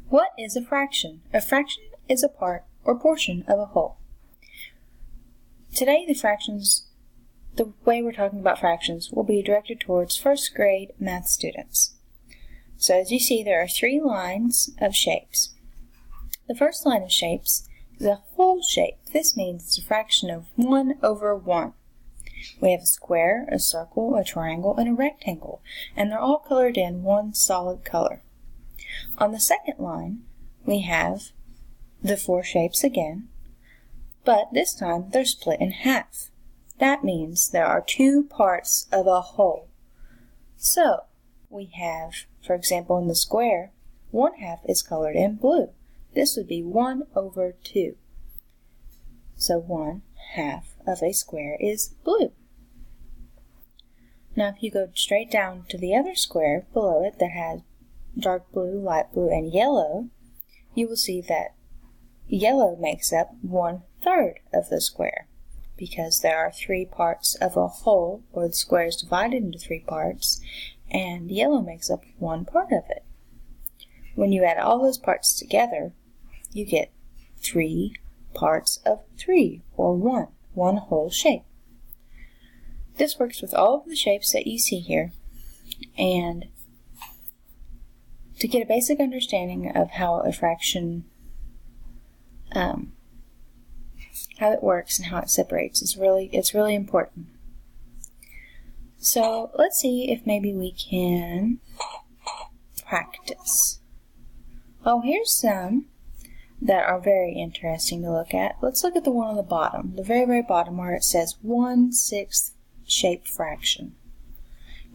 What is a fraction? A fraction is a part or portion of a whole. Today, the way we're talking about fractions will be directed towards first grade math students. So as you see, there are 3 lines of shapes. The first line of shapes is a whole shape. This means it's a fraction of 1 over 1. We have a square, a circle, a triangle, and a rectangle, and they're all colored in one solid color. On the second line, we have the 4 shapes again, but this time they're split in half. That means there are 2 parts of a whole. So, we have, for example, in the square, 1/2 is colored in blue. This would be 1 over 2. So 1/2 of a square is blue. Now if you go straight down to the other square below it that has dark blue, light blue, and yellow, you will see that yellow makes up 1/3 of the square, because there are 3 parts of a whole, or the square is divided into 3 parts, and yellow makes up 1 part of it. When you add all those parts together, you get 3 parts of 3, or 1 whole shape. This works with all of the shapes that you see here, and to get a basic understanding of how a fraction, how it works and how it separates, it's really important. So let's see if maybe we can practice. Oh, here's some that are very interesting to look at. Let's look at the one on the bottom, the very, very bottom, where it says 1/6 shaped fraction.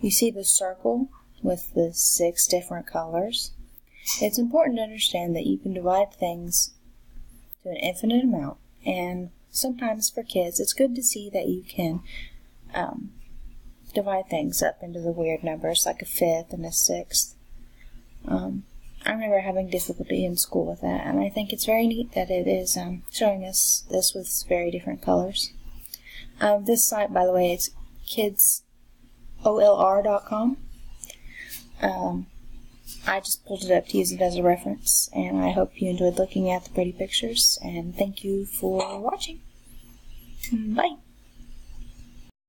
You see the circle with the 6 different colors. It's important to understand that you can divide things to an infinite amount, and sometimes for kids it's good to see that you can divide things up into the weird numbers like a 5th and a 6th. I remember having difficulty in school with that, and I think it's very neat that it is showing us this with very different colors. This site, by the way, is kidsolr.com. I just pulled it up to use it as a reference, and I hope you enjoyed looking at the pretty pictures, and thank you for watching. Bye!